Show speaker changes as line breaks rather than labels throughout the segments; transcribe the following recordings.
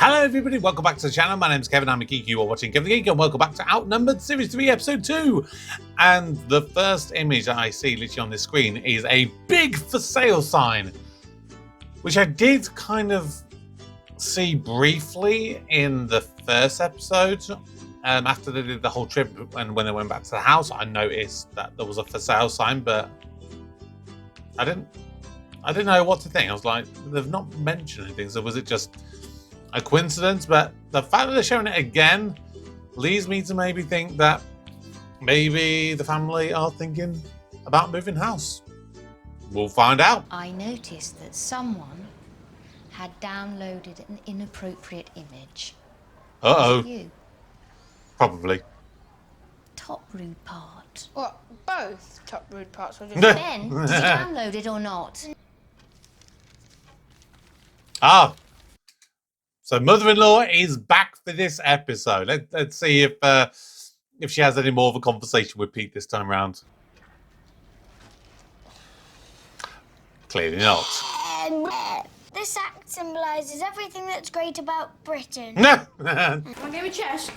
Hello everybody, welcome back to the channel. My name's Kevin, I'm a geek. You are watching Kevin the Geek, and welcome back to Outnumbered Series 3 Episode 2. And the first image that I see literally on this screen is a big for sale sign, which I did kind of see briefly in the first episode. After they did the whole trip and when they went back to the house, I noticed that there was a for sale sign, but I didn't know what to think. I was like, they've not mentioned anything, so was it just a coincidence? But the fact that they're showing it again leads me to maybe think that maybe the family are thinking about moving house. We'll find out.
I noticed that someone had downloaded an inappropriate image.
Uh-oh.
Was it you?
Probably.
Top rude part.
What, both top rude parts? Or just
Ben, did you download it or not?
Ah. So mother-in-law is back for this episode. Let's see if she has any more of a conversation with Pete this time around. Clearly not.
This act symbolises everything that's great about Britain.
No.
Want to give me chess?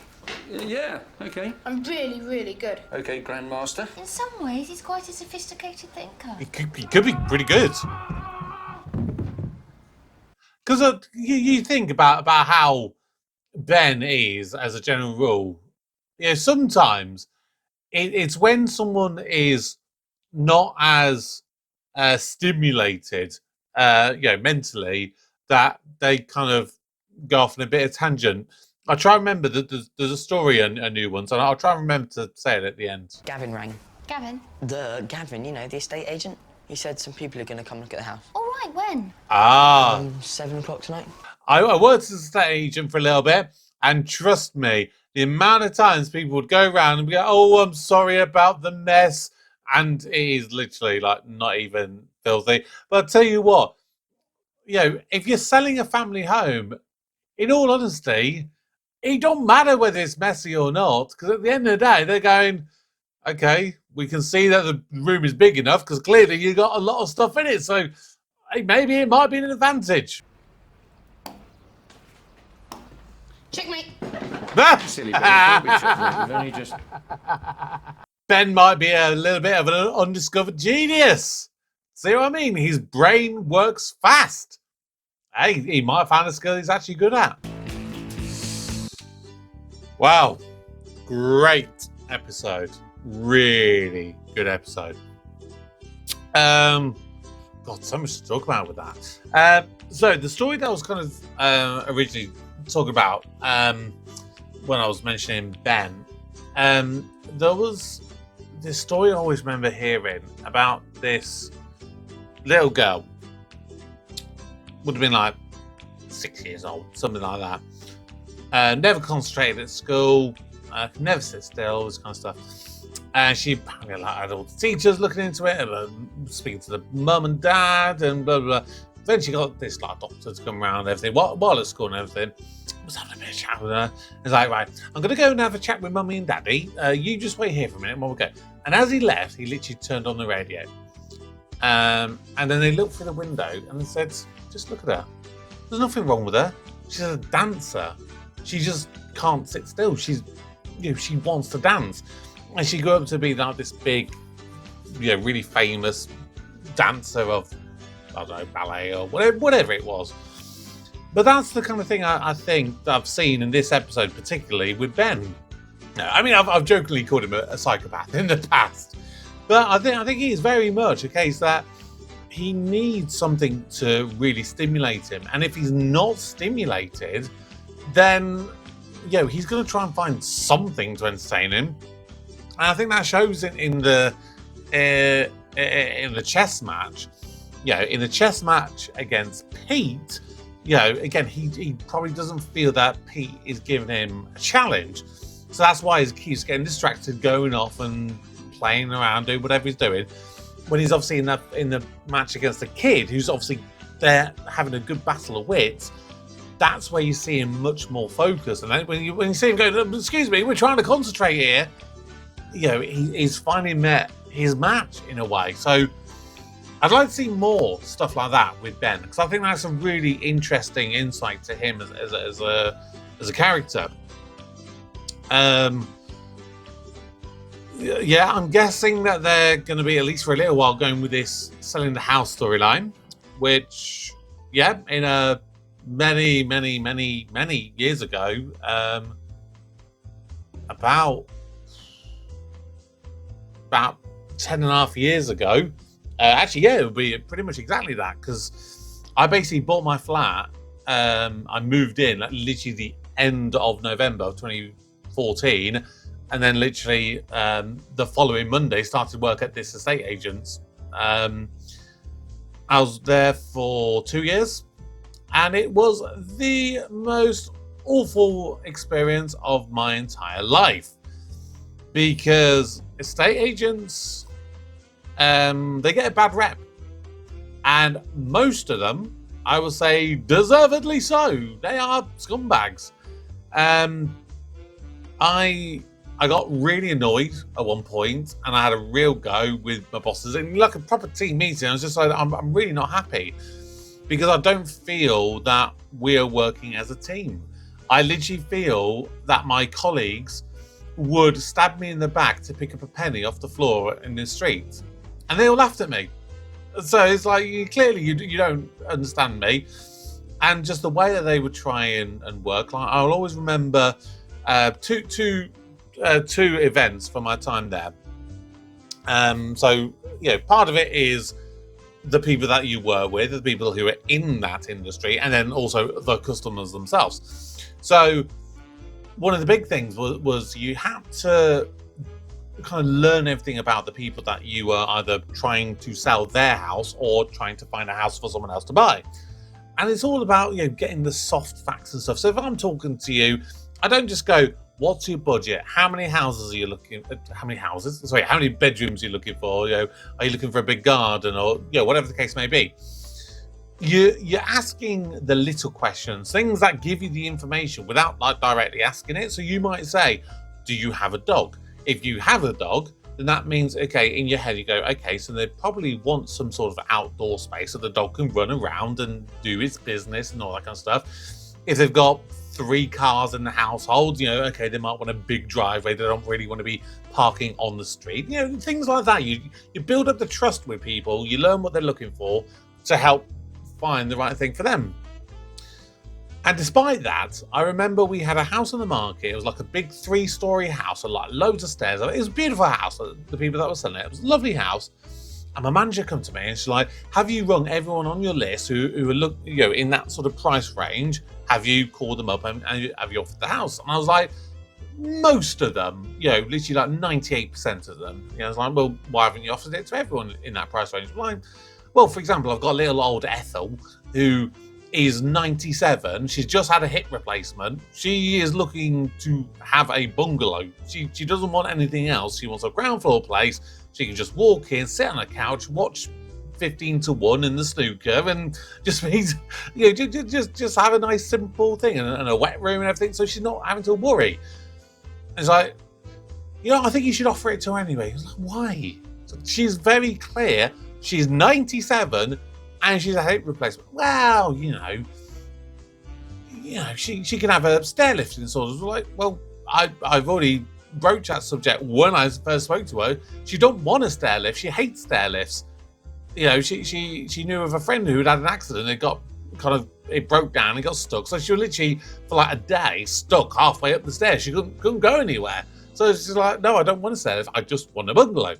Yeah, okay.
I'm really, really good.
Okay, Grandmaster.
In some ways, he's quite a sophisticated thinker.
He could be pretty good. Because you think about how Ben is, as a general rule, you know, sometimes it's when someone is not as stimulated, mentally, that they kind of go off on a bit of tangent. I try to remember that there's a story, a new one, so I'll try and remember to say it at the end.
Gavin rang.
Gavin?
Gavin, you know, the estate agent. He said some people are going to come look at the house.
All right, when?
7 o'clock tonight.
I worked as a estate agent for a little bit, and trust me, the amount of times people would go around and be like, "Oh, I'm sorry about the mess," and it is literally like not even filthy. But I'll tell you what, you know, if you're selling a family home, in all honesty, it don't matter whether it's messy or not, because at the end of the day, they're going, okay, we can see that the room is big enough because clearly you got a lot of stuff in it, so maybe it might be an advantage.
Checkmate.
Silly Ben, don't be checkmate. We've only just...
Ben might be a little bit of an undiscovered genius. See what I mean? His brain works fast. Hey, he might have found a skill he's actually good at. Wow. Great episode. Really good episode. God, so much to talk about with that. So the story that I was kind of originally talking about when I was mentioning Ben, there was this story I always remember hearing about this little girl. Would have been like 6 years old, something like that. Never concentrated at school, never sit still, this kind of stuff. And she apparently had all the teachers looking into it, and speaking to the mum and dad, and blah, blah, blah. Then she got this like doctor to come around and everything, while at school and everything. I was having a bit of chat with her. He's like, right, I'm going to go and have a chat with mummy and daddy. You just wait here for a minute and we'll go. And as he left, he literally turned on the radio. And then they looked through the window and they said, just look at her. There's nothing wrong with her. She's a dancer. She just can't sit still. She wants to dance. And she grew up to be like this big, really famous dancer of, I don't know, ballet or whatever it was. But that's the kind of thing I think that I've seen in this episode, particularly with Ben. I mean, I've jokingly called him a psychopath in the past, but I think he is very much a case that he needs something to really stimulate him. And if he's not stimulated, then he's going to try and find something to entertain him. And I think that shows in the chess match. In the chess match against Pete, again, he probably doesn't feel that Pete is giving him a challenge. So that's why he keeps getting distracted, going off and playing around, doing whatever he's doing. When he's obviously in the match against a kid who's obviously there having a good battle of wits, that's where you see him much more focused. And then when you see him go, excuse me, we're trying to concentrate here, he's finally met his match in a way. So I'd like to see more stuff like that with Ben, because I think that's a really interesting insight to him as a character. Yeah, I'm guessing that they're going to be, at least for a little while, going with this selling the house storyline, which, yeah, in many years ago, about 10.5 years ago, actually, yeah, it would be pretty much exactly that, because I basically bought my flat. I moved in literally the end of November of 2014, and then literally the following Monday started work at this estate agent's. I was there for 2 years, and it was the most awful experience of my entire life, because estate agents, they get a bad rep, and most of them, I would say, deservedly so. They are scumbags. I got really annoyed at one point, and I had a real go with my bosses. And like a proper team meeting, I was just like, I'm really not happy, because I don't feel that we're working as a team. I literally feel that my colleagues would stab me in the back to pick up a penny off the floor in the street, and they all laughed at me. So it's like, clearly you don't understand me. And just the way that they would try and work, like, I'll always remember two events from my time there. So, part of it is the people that you work with, the people who are in that industry, and then also the customers themselves. So one of the big things was you had to kind of learn everything about the people that you were either trying to sell their house or trying to find a house for someone else to buy. And it's all about, getting the soft facts and stuff. So if I'm talking to you, I don't just go, what's your budget? How many houses are you looking at? How many bedrooms are you looking for? Are you looking for a big garden, or whatever the case may be? You're asking the little questions, things that give you the information without directly asking it. So you might say, do you have a dog? If you have a dog, then that means, okay, in your head you go, okay, so they probably want some sort of outdoor space so the dog can run around and do its business and all that kind of stuff. If they've got 3 cars in the household, okay, they might want a big driveway. They don't really want to be parking on the street. Things like that. You build up the trust with people. You learn what they're looking for to help find the right thing for them. And despite that, I remember we had a house on the market. It was like a big 3-story house, with loads of stairs. It was a beautiful house. The people that were selling it, it was a lovely house. And my manager come to me and she's like, have you rung everyone on your list who are in that sort of price range? Have you called them up and have you offered the house? And I was like, most of them, literally 98% of them. I was like, well, why haven't you offered it to everyone in that price range? Well, for example, I've got little old Ethel who is 97. She's just had a hip replacement. She is looking to have a bungalow. She doesn't want anything else. She wants a ground floor place. She can just walk in, sit on a couch, watch 15-1 in the snooker, and just just have a nice simple thing and a wet room and everything, so she's not having to worry. It's like, I think you should offer it to her anyway. It's like, why? So she's very clear. She's 97 and she's a hip replacement. Well, she can have a stair lift and sort of like, well, I've already broached that subject when I first spoke to her. She don't want a stair lift. She hates stair lifts. She knew of a friend who had an accident. It broke down and got stuck. So she was literally for a day stuck halfway up the stairs. She couldn't go anywhere. So she's like, no, I don't want a stair lift. I just want a bungalow.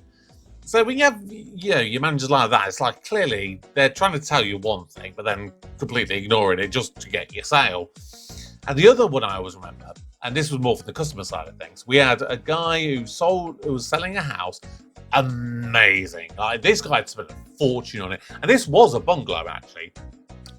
So when you have your managers like that, it's like clearly they're trying to tell you one thing, but then completely ignoring it just to get your sale. And the other one I always remember, and this was more for the customer side of things, we had a guy who was selling a house. Amazing. This guy had spent a fortune on it. And this was a bungalow, actually.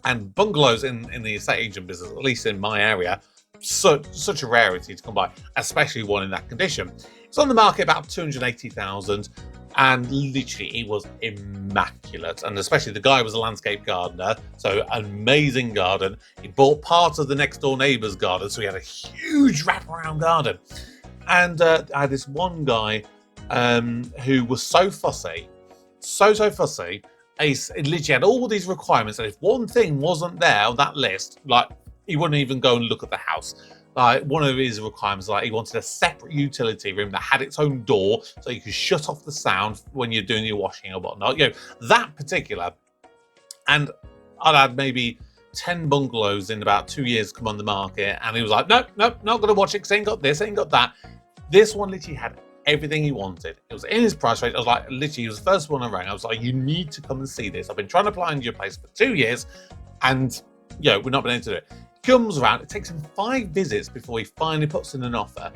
And bungalows in the estate agent business, at least in my area, such a rarity to come by, especially one in that condition. It's on the market about 280,000, and literally it was immaculate. And especially the guy was a landscape gardener, so amazing garden. He bought part of the next door neighbour's garden, so he had a huge wraparound garden. And I had this one guy who was so fussy, It literally had all these requirements, and if one thing wasn't there on that list, like, he wouldn't even go and look at the house. Like, one of his requirements, like, he wanted a separate utility room that had its own door so you could shut off the sound when you're doing your washing or whatnot. You know, that particular. And I'd had maybe 10 bungalows in about 2 years come on the market, and he was like, nope, not going to watch it because I ain't got this, ain't got that. This one literally had everything he wanted. It was in his price range. I was like, literally, he was the first one I rang. I was like, you need to come and see this. I've been trying to find your place for 2 years, and, you know, we've not been able to do it. Comes around, it takes him 5 visits before he finally puts in an offer.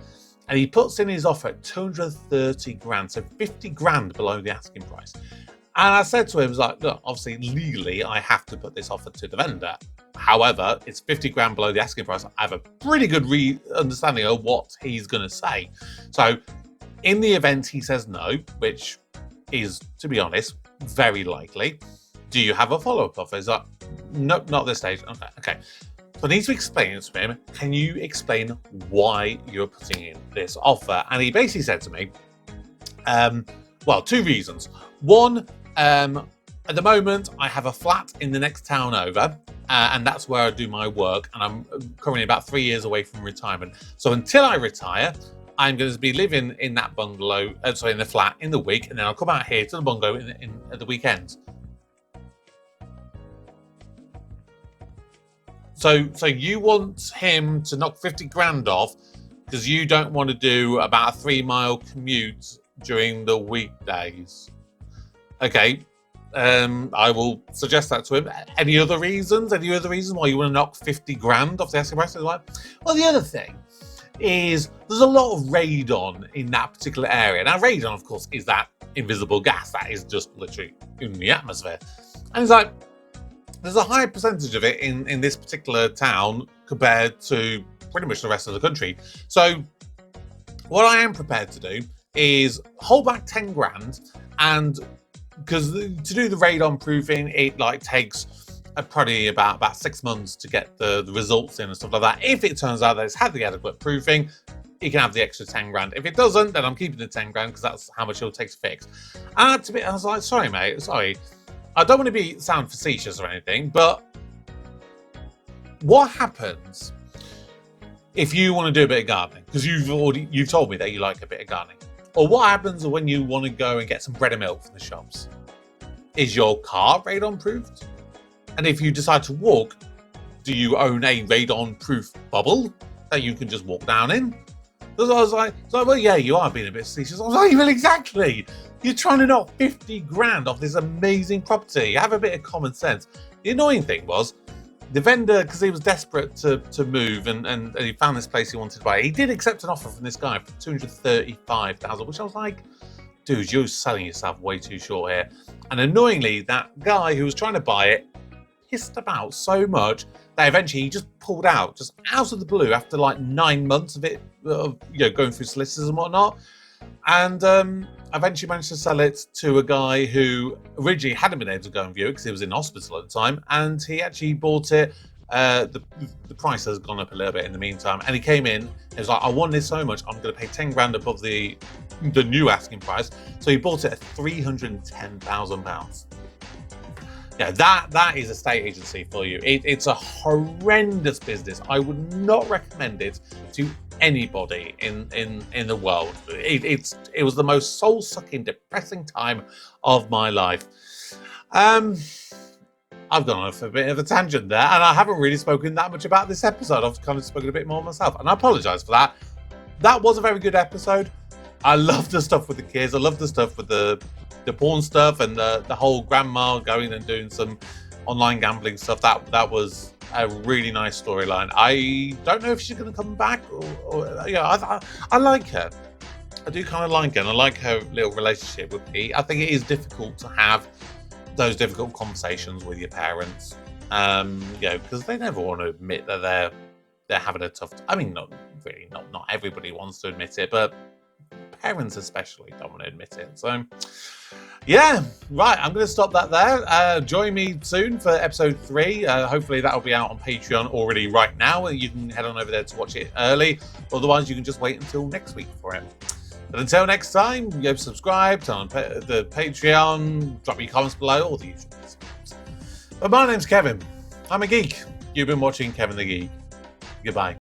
And he puts in his offer at 230 grand, so 50 grand below the asking price. And I said to him, I was like, look, obviously, legally, I have to put this offer to the vendor. However, it's 50 grand below the asking price. I have a pretty good understanding of what he's going to say. So, in the event he says no, which is, to be honest, very likely, do you have a follow-up offer? He's like, nope, not at this stage. Okay. So I need to explain it to him. Can you explain why you're putting in this offer? And he basically said to me, well, 2 reasons. One, at the moment, I have a flat in the next town over, and that's where I do my work. And I'm currently about 3 years away from retirement. So until I retire, I'm going to be living in that bungalow, in the flat in the week, and then I'll come out here to the bungalow at the weekends. So you want him to knock 50 grand off because you don't want to do about a 3-mile commute during the weekdays. Okay, I will suggest that to him. Any other reasons? Any other reasons why you want to knock 50 grand off the asking price? Well, the other thing is there's a lot of radon in that particular area. Now, radon, of course, is that invisible gas that is just literally in the atmosphere. And it's like, there's a high percentage of it in this particular town compared to pretty much the rest of the country. So what I am prepared to do is hold back 10 grand, and because to do the radon proofing, it like takes probably about 6 months to get the results in and stuff like that. If it turns out that it's had the adequate proofing, you can have the extra 10 grand. If it doesn't, then I'm keeping the 10 grand because that's how much it'll take to fix. And I was like, sorry, mate, sorry. I don't want to sound facetious or anything, but what happens if you want to do a bit of gardening? Because you've told me that you like a bit of gardening. Or what happens when you want to go and get some bread and milk from the shops? Is your car radon proofed? And if you decide to walk, do you own a radon proof bubble that you can just walk down in? So I was like, well, yeah, you are being a bit facetious. I was like, well, exactly. You're trying to knock 50 grand off this amazing property. Have a bit of common sense. The annoying thing was, the vendor, because he was desperate to move and he found this place he wanted to buy, he did accept an offer from this guy for 235,000, which I was like, dude, you're selling yourself way too short here. And annoyingly, that guy who was trying to buy it pissed about so much that eventually he just pulled out, just out of the blue after like 9 months of it, going through solicitors and whatnot. And eventually managed to sell it to a guy who originally hadn't been able to go and view it because he was in hospital at the time, and he actually bought it. The price has gone up a little bit in the meantime, and he came in. He was like, "I want this so much, I'm going to pay 10 grand above the new asking price." So he bought it at £310,000. Yeah, that is estate agency for you. It's a horrendous business. I would not recommend it to anybody in the world. It was the most soul-sucking, depressing time of my life. I've gone off a bit of a tangent there, and I haven't really spoken that much about this episode. I've kind of spoken a bit more myself, and I apologise for that. That was a very good episode. I love the stuff with the kids. I love the stuff with the porn stuff and the whole grandma going and doing some online gambling stuff. That was a really nice storyline. I don't know if she's going to come back I like her. I do kind of like her, and I like her little relationship with Pete. I think it is difficult to have those difficult conversations with your parents, because they never want to admit that they're having a tough time. I mean, not everybody wants to admit it, but parents especially don't want to admit it. So yeah, right, I'm going to stop that there. Join me soon for episode 3. Hopefully that'll be out on Patreon already right now, and you can head on over there to watch it early. Otherwise, you can just wait until next week for it. But until next time, go subscribe, turn on the Patreon, drop your comments below, all the usual. But my name's Kevin. I'm a geek. You've been watching Kevin the Geek. Goodbye.